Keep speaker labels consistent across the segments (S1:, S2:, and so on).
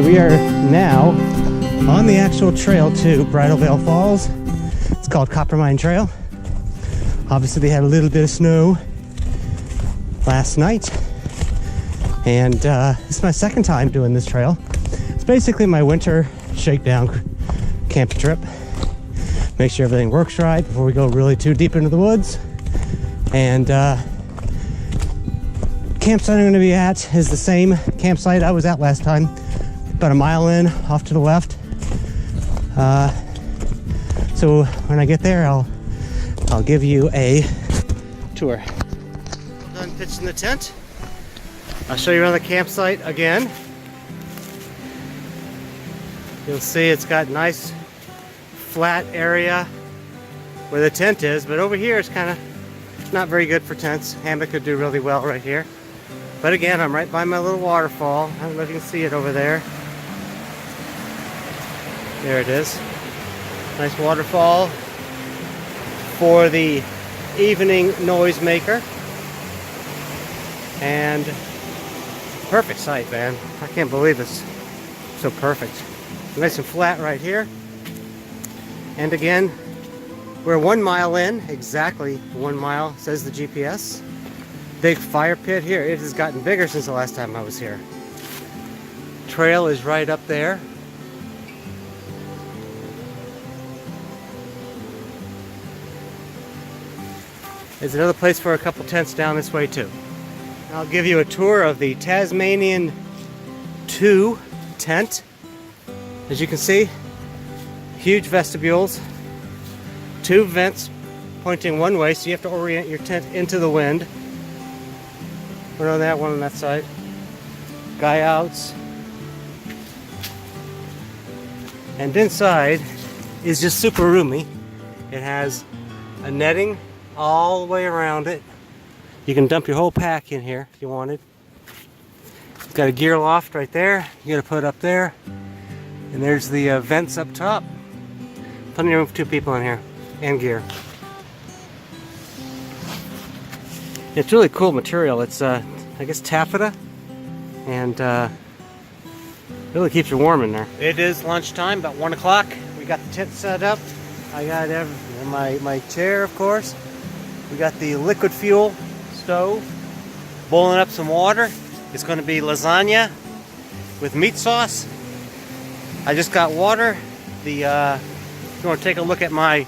S1: Alright, we are now on the actual trail to Bridal Veil Falls. It's called Coppermine Trail. Obviously they had a little bit of snow last night, and this is my second time doing this trail. It's basically my winter shakedown camping trip. Make sure everything works right before we go really too deep into the woods. And campsite I'm going to be at is the same campsite I was at last time, about a mile in off to the left. So when I get there, I'll give you a tour. Done pitching the tent. I'll show you around the campsite again. You'll see it's got nice flat area where the tent is, but over here it's kind of not very good for tents. Hammock could do really well right here. But again, I'm right by my little waterfall. I don't know if you can see it over there. There it is. Nice waterfall for the evening noise maker. And perfect site, man. I can't believe it's so perfect. Nice and flat right here. And again, we're 1 mile in, exactly 1 mile, says the GPS. Big fire pit here. It has gotten bigger since the last time I was here. Trail is right up there. There's another place for a couple tents down this way too. I'll give you a tour of the Tasmanian 2 tent. As you can see, huge vestibules, 2 vents pointing one way, so you have to orient your tent into the wind. One on that, one on that side. Guy outs. And inside is just super roomy. It has a netting all the way around it. You can dump your whole pack in here if you wanted. It's got a gear loft right there. You gotta put it up there. And there's the vents up top. Plenty of room for 2 people in here. And gear. It's really cool material. It's I guess taffeta, and really keeps you warm in there. It is lunchtime, about 1 o'clock. We got the tent set up. I got my chair, of course. We got the liquid fuel stove, boiling up some water. It's going to be lasagna with meat sauce. I just got water. If you want to take a look at my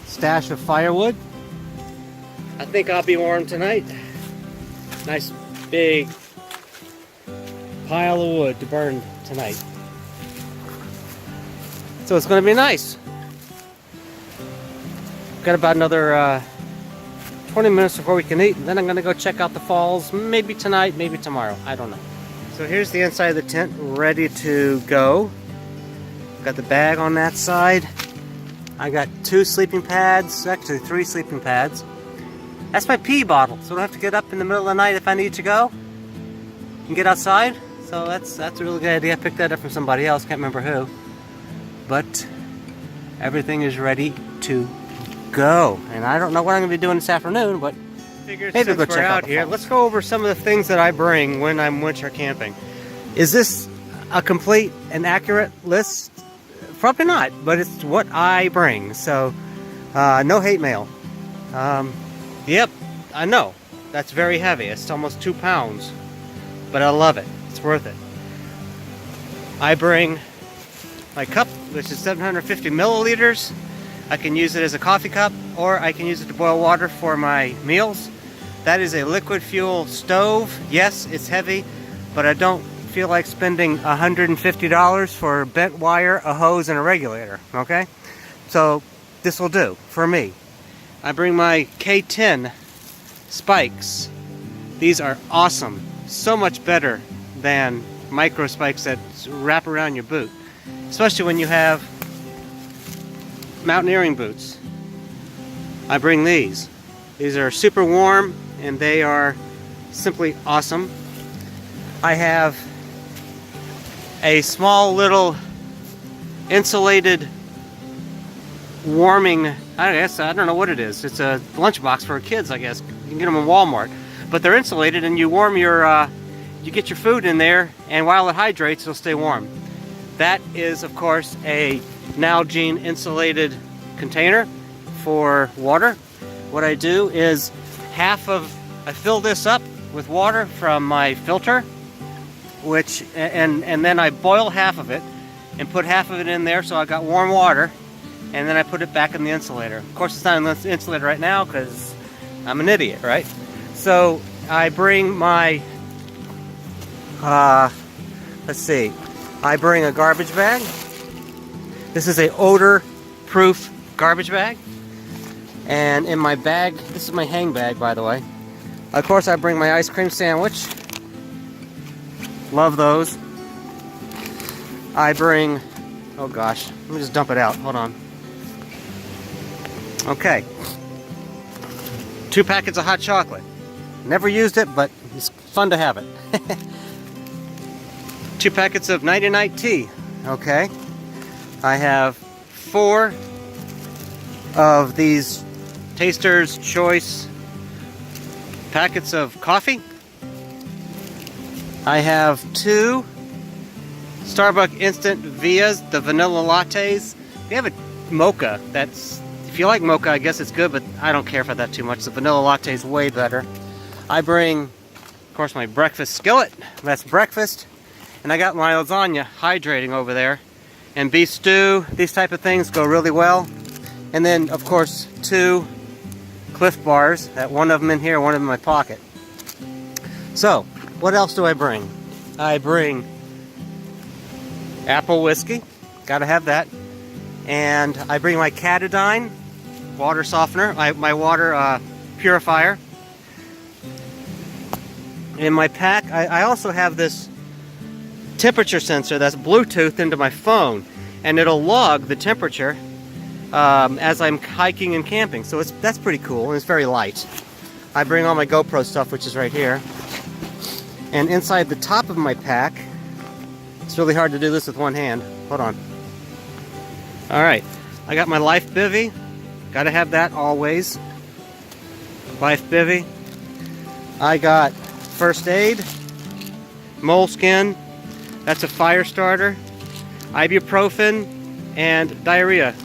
S1: stash of firewood, I think I'll be warm tonight. Nice big pile of wood to burn tonight. So it's going to be nice. Got about another 20 minutes before we can eat, and then I'm going to go check out the falls, maybe tonight, maybe tomorrow. I don't know. So here's the inside of the tent, ready to go. Got the bag on that side. I got 2 sleeping pads, actually 3 sleeping pads. That's my pee bottle, so I don't have to get up in the middle of the night if I need to go and get outside. So that's a really good idea. I picked that up from somebody else, can't remember who. But everything is ready to go. And I don't know what I'm going to be doing this afternoon, but maybe we'll go check out here. Let's go over some of the things that I bring when I'm winter camping. Is this a complete and accurate list? Probably not, but it's what I bring. So no hate mail. Yep, I know. That's very heavy. It's almost 2 pounds. But I love it. It's worth it. I bring my cup, which is 750 milliliters. I can use it as a coffee cup, or I can use it to boil water for my meals. That is a liquid fuel stove. Yes, it's heavy, but I don't feel like spending $150 for bent wire, a hose, and a regulator. Okay? So this will do for me. I bring my K10 spikes. These are awesome. So much better than micro spikes that wrap around your boot. Especially when you have mountaineering boots. I bring these. These are super warm and they are simply awesome. I have a small little insulated warming, I don't know what it is. It's a lunchbox for kids, I guess. You can get them in Walmart. But they're insulated and you warm your you get your food in there, and while it hydrates, it'll stay warm. That is, of course, a Nalgene insulated container for water. What I do is I fill this up with water from my filter, and then I boil half of it and put half of it in there, so I got warm water, and then I put it back in the insulator. Of course, it's not in the insulator right now because I'm an idiot, right? So I bring my, let's see, I bring a garbage bag. This is a odor-proof garbage bag. And in my bag, this is my hang bag, by the way. Of course, I bring my ice cream sandwich. Love those. I bring, oh gosh, let me just dump it out, hold on. Okay. 2 packets of hot chocolate. Never used it, but it's fun to have it. 2 packets of nighty-night tea. Okay. I have 4 of these Taster's Choice packets of coffee. I have 2 Starbucks Instant Vias, the vanilla lattes. They have a mocha. If you like mocha, I guess it's good, but I don't care for that too much. The vanilla latte is way better. I bring, of course, my breakfast skillet. That's breakfast. And I got my lasagna hydrating over there. And beef stew, these type of things go really well. And then, of course, 2 Cliff Bars. One of them in here, one of them in my pocket. So, what else do I bring? I bring apple whiskey. Gotta have that. And I bring my Catadine water softener, my water purifier. In my pack, I also have this temperature sensor that's Bluetooth into my phone, and it'll log the temperature as I'm hiking and camping. So that's pretty cool, and it's very light. I bring all my GoPro stuff, which is right here. And inside the top of my pack, it's really hard to do this with one hand. Hold on. Alright, I got my Life Bivy. Gotta have that always. Life Bivy. I got first aid, moleskin, that's a fire starter, ibuprofen, and diarrhea,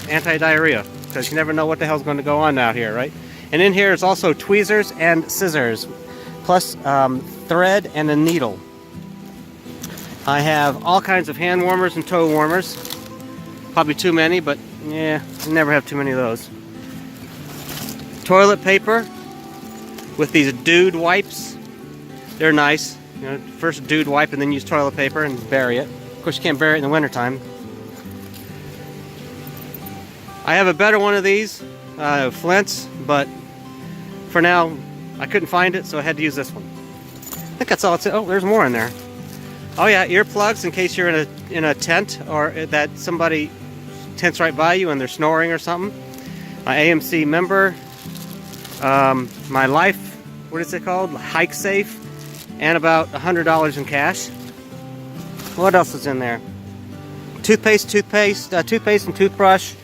S1: anti-diarrhea, because you never know what the hell's going to go on out here, right? And in here is also tweezers and scissors, plus thread and a needle. I have all kinds of hand warmers and toe warmers. Probably too many, but yeah, you never have too many of those. Toilet paper with these dude wipes. They're nice. You know, first dude wipe and then use toilet paper and bury it. Of course, you can't bury it in the wintertime. I have a better one of these, Flint's, but for now, I couldn't find it, so I had to use this one. I think that's all it's. Oh, there's more in there. Oh yeah, earplugs in case you're in a tent or that somebody tents right by you and they're snoring or something. My AMC member, my Life, what is it called? Hike Safe, and about $100 in cash. What else is in there? Toothpaste and toothbrush,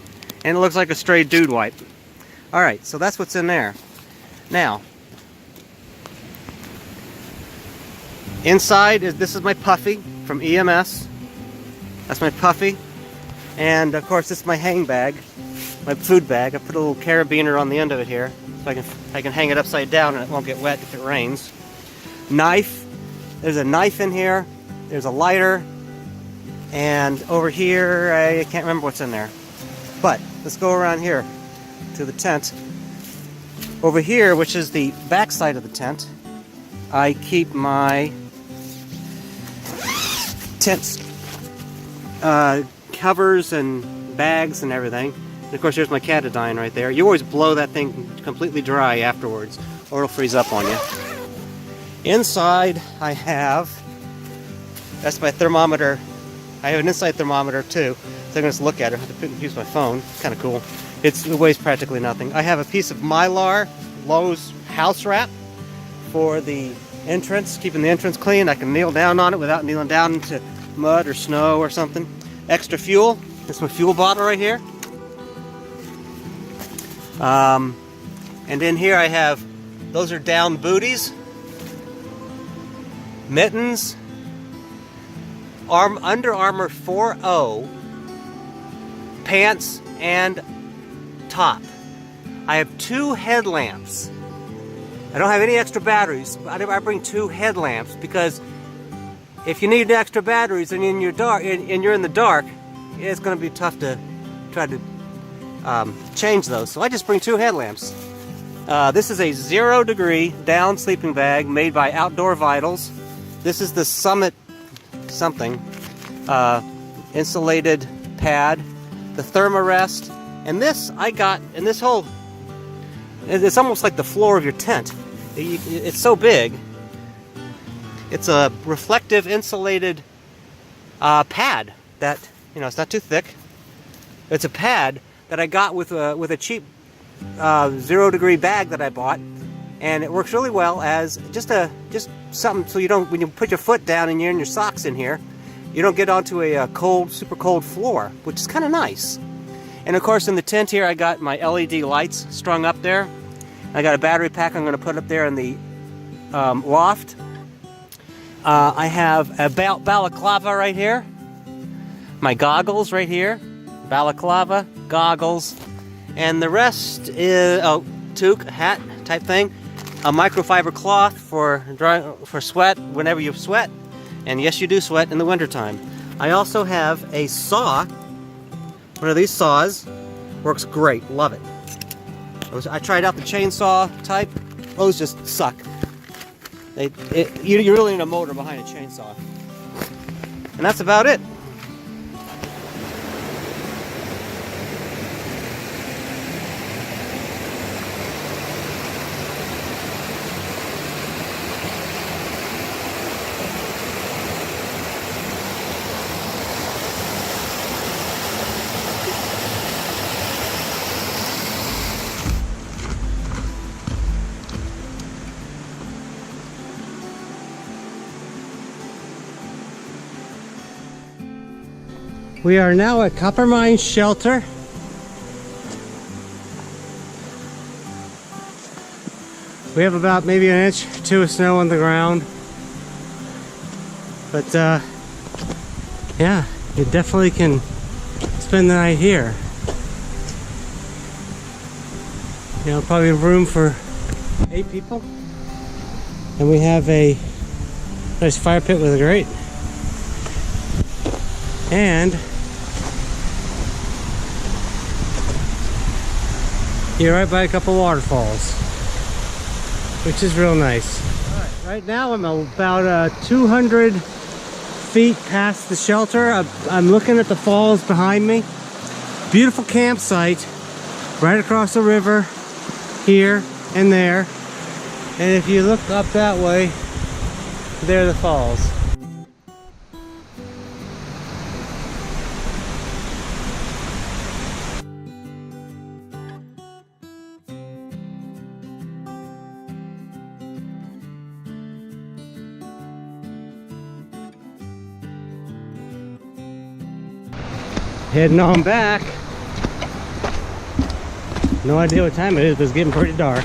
S1: and it looks like a stray dude wipe. All right, so that's what's in there. Now, inside this is my Puffy from EMS. That's my Puffy, and of course this is my hang bag, my food bag. I put a little carabiner on the end of it here, so I can hang it upside down and it won't get wet if it rains. Knife. There's a knife in here. There's a lighter, and over here I can't remember what's in there. But let's go around here to the tent. Over here, which is the back side of the tent, I keep my tent covers and bags and everything. And of course, there's my Catadine right there. You always blow that thing completely dry afterwards, or it'll freeze up on you. Inside, I have, that's my thermometer. I have an inside thermometer too, so I'm going to look at it. I have to use my phone. It's kind of cool. It weighs practically nothing. I have a piece of Mylar Lowe's house wrap for the entrance, keeping the entrance clean. I can kneel down on it without kneeling down into mud or snow or something. Extra fuel. This is my fuel bottle right here. And in here I have, those are down booties. mittens, Under Armour 4.0, pants, and top. I have 2 headlamps. I don't have any extra batteries. I bring 2 headlamps because if you need extra batteries and you're in the dark, it's going to be tough to try to change those. So I just bring 2 headlamps. This is a 0 degree down sleeping bag made by Outdoor Vitals. This is the Summit something insulated pad, the Thermarest, and this I got in this whole. It's almost like the floor of your tent. It's so big. It's a reflective insulated pad that, you know, it's not too thick. It's a pad that I got with a cheap 0 degree bag that I bought, and it works really well as just something so you don't, when you put your foot down and you're in your socks in here, you don't get onto a super cold floor, which is kind of nice. And of course in the tent here I got my LED lights strung up there. I got a battery pack I'm going to put up there in the loft. I have a balaclava right here. My goggles right here. Balaclava, goggles. And the rest is, toque, hat type thing. A microfiber cloth for sweat whenever you sweat. And yes, you do sweat in the wintertime. I also have a saw. One of these saws. Works great. Love it. I tried out the chainsaw type. Those just suck. You really need a motor behind a chainsaw. And that's about it. We are now at Coppermine Shelter. We have about maybe 1 inch or 2 of snow on the ground. But yeah, you definitely can spend the night here. You know, probably room for 8 people. And we have a nice fire pit with a grate. And you're right by a couple waterfalls, which is real nice. Right now I'm about 200 feet past the shelter. I'm looking at the falls behind me. Beautiful campsite right across the river here and there. And if you look up that way, there are the falls. Heading on back. No idea what time it is, but it's getting pretty dark.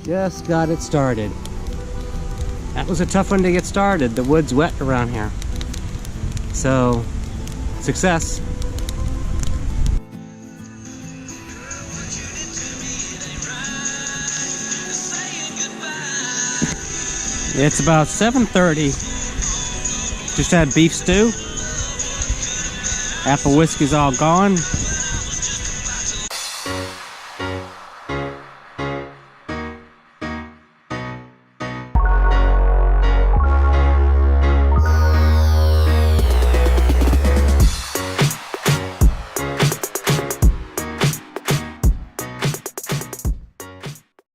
S1: Just got it started. That was a tough one to get started. The wood's wet around here. So, success. It's about 7:30. Just had beef stew. Apple whiskey's all gone.